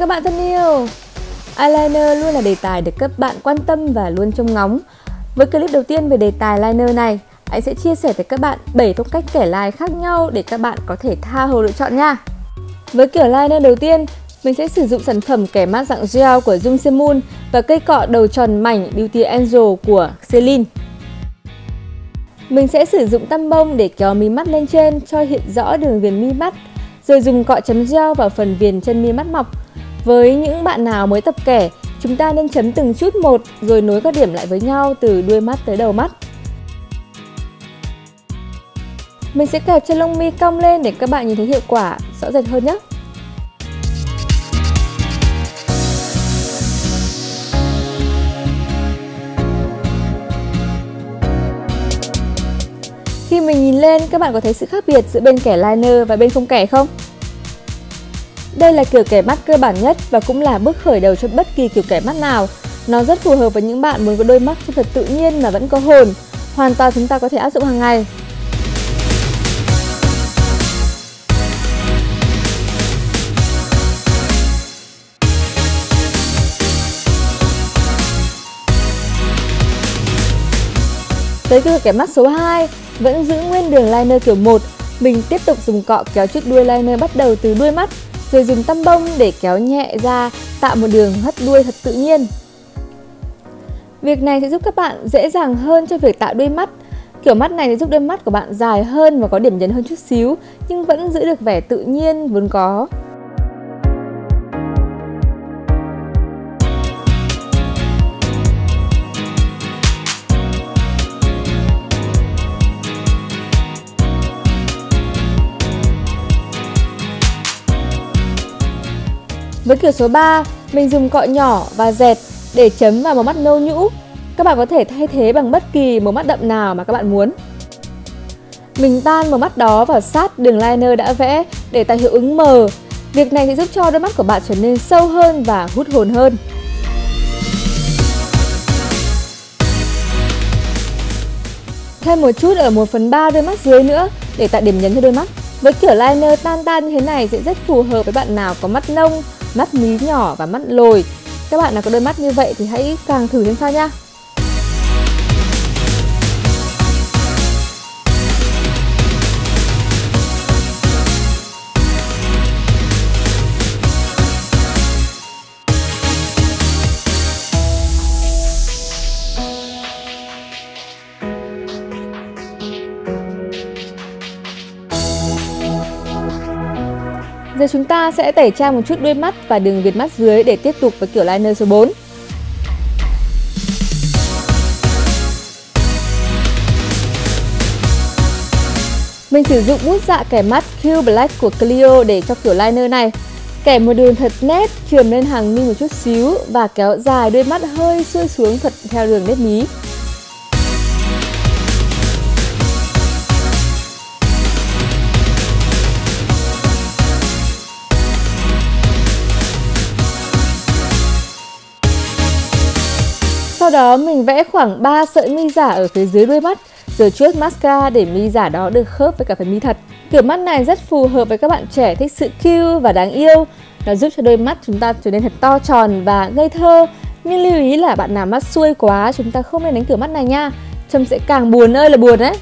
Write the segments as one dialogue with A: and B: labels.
A: các bạn thân yêu. Eyeliner luôn là đề tài được các bạn quan tâm và luôn trông ngóng. Với clip đầu tiên về đề tài liner này, anh sẽ chia sẻ với các bạn 7 phong cách kẻ line khác nhau để các bạn có thể tha hồ lựa chọn nha. Với kiểu liner đầu tiên, mình sẽ sử dụng sản phẩm kẻ mát dạng gel của Jung Semun và cây cọ đầu tròn mảnh Beauty Angel của Celine. Mình sẽ sử dụng tăm bông để kéo mí mắt lên trên cho hiện rõ đường viền mi mắt, rồi dùng cọ chấm gel vào phần viền chân mi mắt mọc. Với những bạn nào mới tập kẻ, chúng ta nên chấm từng chút một rồi nối các điểm lại với nhau từ đuôi mắt tới đầu mắt. Mình sẽ kẹp cho lông mi cong lên để các bạn nhìn thấy hiệu quả rõ rệt hơn nhé. Khi mình nhìn lên, các bạn có thấy sự khác biệt giữa bên kẻ liner và bên không kẻ không? Đây là kiểu kẻ mắt cơ bản nhất và cũng là bước khởi đầu cho bất kỳ kiểu kẻ mắt nào. Nó rất phù hợp với những bạn muốn có đôi mắt trông thật tự nhiên mà vẫn có hồn. Hoàn toàn chúng ta có thể áp dụng hàng ngày. Tới kiểu kẻ mắt số 2, vẫn giữ nguyên đường liner kiểu 1. Mình tiếp tục dùng cọ kéo chiếc đuôi liner bắt đầu từ đuôi mắt, rồi dùng tăm bông để kéo nhẹ ra, tạo một đường hất đuôi thật tự nhiên. Việc này sẽ giúp các bạn dễ dàng hơn cho việc tạo đuôi mắt. Kiểu mắt này sẽ giúp đôi mắt của bạn dài hơn và có điểm nhấn hơn chút xíu, nhưng vẫn giữ được vẻ tự nhiên vốn có. Với kiểu số 3, mình dùng cọ nhỏ và dẹt để chấm vào màu mắt nâu nhũ. Các bạn có thể thay thế bằng bất kỳ màu mắt đậm nào mà các bạn muốn. Mình tan màu mắt đó vào sát đường liner đã vẽ để tạo hiệu ứng mờ. Việc này sẽ giúp cho đôi mắt của bạn trở nên sâu hơn và hút hồn hơn. Thêm một chút ở 1/3 đôi mắt dưới nữa để tạo điểm nhấn cho đôi mắt. Với kiểu liner tan như thế này sẽ rất phù hợp với bạn nào có mắt nông, mắt mí nhỏ và mắt lồi. Các bạn nào có đôi mắt như vậy thì hãy càng thử xem sao nha. Giờ chúng ta sẽ tẩy trang một chút đuôi mắt và đường viền mắt dưới để tiếp tục với kiểu liner số 4. Mình sử dụng bút dạ kẻ mắt Q Black của Clio để cho kiểu liner này. Kẻ một đường thật nét, chườm lên hàng mi một chút xíu và kéo dài đuôi mắt hơi xuôi xuống thật theo đường nét mí. Sau đó mình vẽ khoảng 3 sợi mi giả ở phía dưới đuôi mắt, rồi chuốt mascara để mi giả đó được khớp với cả phần mi thật. Kiểu mắt này rất phù hợp với các bạn trẻ thích sự cute và đáng yêu. Nó giúp cho đôi mắt chúng ta trở nên thật to tròn và ngây thơ. Nhưng lưu ý là bạn nào mắt xuôi quá chúng ta không nên đánh kiểu mắt này nha. Trông sẽ càng buồn ơi là buồn đấy.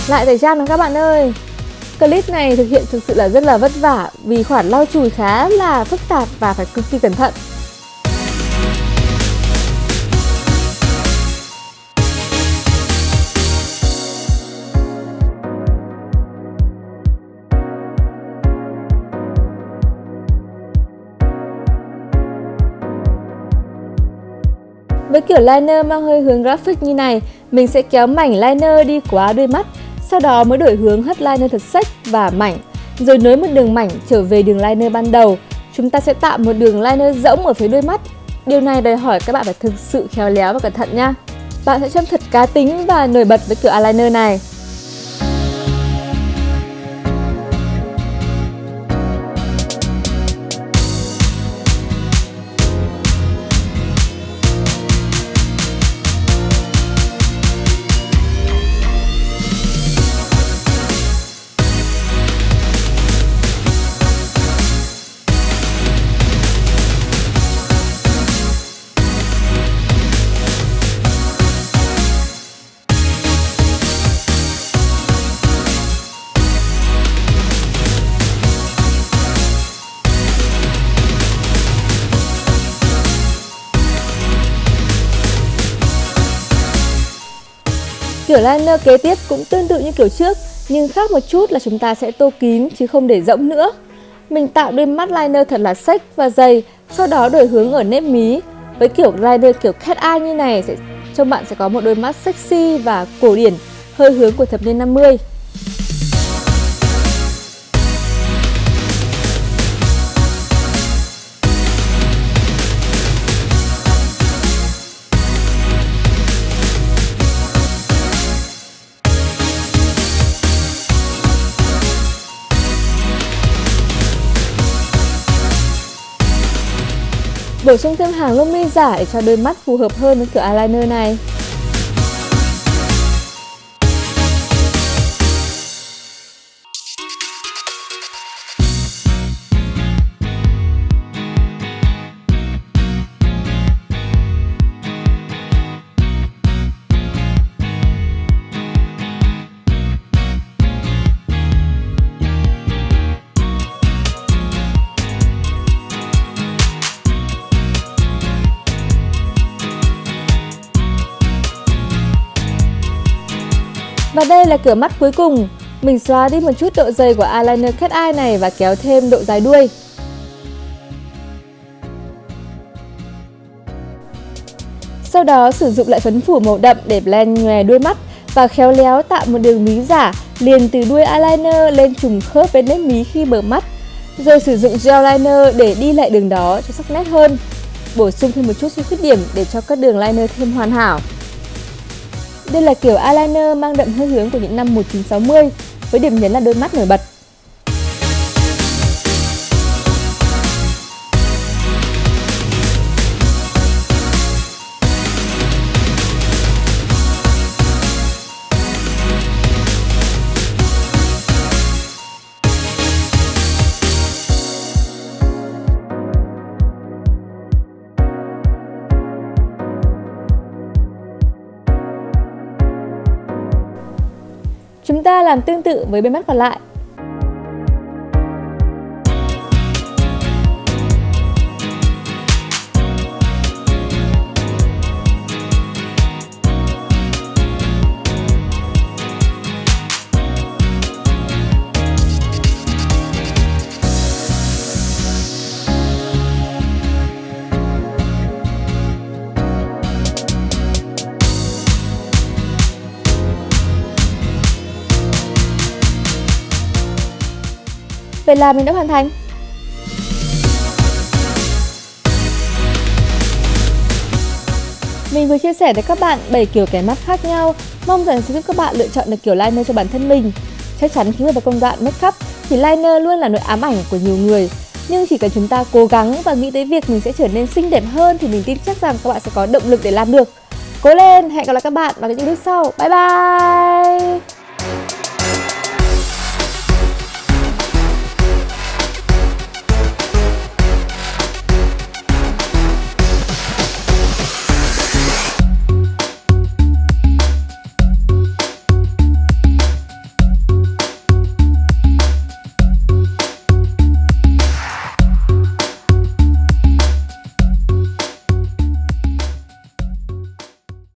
A: Lại tẩy trang nữa các bạn ơi. Clip này thực hiện thực sự là rất là vất vả vì khoản lau chùi khá là phức tạp và phải cực kỳ cẩn thận. Với kiểu liner mang hơi hướng graphic như này, mình sẽ kéo mảnh liner đi quá đuôi mắt, sau đó mới đổi hướng hất liner thật xếch và mảnh, rồi nối một đường mảnh trở về đường liner ban đầu. Chúng ta sẽ tạo một đường liner rỗng ở phía đuôi mắt. Điều này đòi hỏi các bạn phải thực sự khéo léo và cẩn thận nha. Bạn sẽ trông thật cá tính và nổi bật với kiểu eyeliner này. Kiểu liner kế tiếp cũng tương tự như kiểu trước, nhưng khác một chút là chúng ta sẽ tô kín chứ không để rỗng nữa. Mình tạo đuôi mắt liner thật là xếch và dày, sau đó đổi hướng ở nếp mí. Với kiểu liner kiểu cat eye như này, trông bạn sẽ có một đôi mắt sexy và cổ điển, hơi hướng của thập niên 50. Bổ sung thêm hàng lông mi giả để cho đôi mắt phù hợp hơn với kiểu eyeliner này. Và đây là kiểu mắt cuối cùng. Mình xóa đi một chút độ dày của eyeliner cat eye này và kéo thêm độ dài đuôi. Sau đó sử dụng lại phấn phủ màu đậm để blend nhòe đuôi mắt và khéo léo tạo một đường mí giả liền từ đuôi eyeliner lên trùng khớp với nếp mí khi bờ mắt. Rồi sử dụng gel liner để đi lại đường đó cho sắc nét hơn. Bổ sung thêm một chút khuyết điểm để cho các đường liner thêm hoàn hảo. Đây là kiểu eyeliner mang đậm hơi hướng của những năm 1960 với điểm nhấn là đôi mắt nổi bật. Chúng ta làm tương tự với bên mắt còn lại. Vậy là mình đã hoàn thành. Mình vừa chia sẻ với các bạn 7 kiểu kẻ mắt khác nhau, mong rằng sẽ giúp các bạn lựa chọn được kiểu liner cho bản thân mình. Chắc chắn khi vào công đoạn make up thì liner luôn là nỗi ám ảnh của nhiều người. Nhưng chỉ cần chúng ta cố gắng và nghĩ tới việc mình sẽ trở nên xinh đẹp hơn thì mình tin chắc rằng các bạn sẽ có động lực để làm được. Cố lên, hẹn gặp lại các bạn vào những clip sau. Bye bye!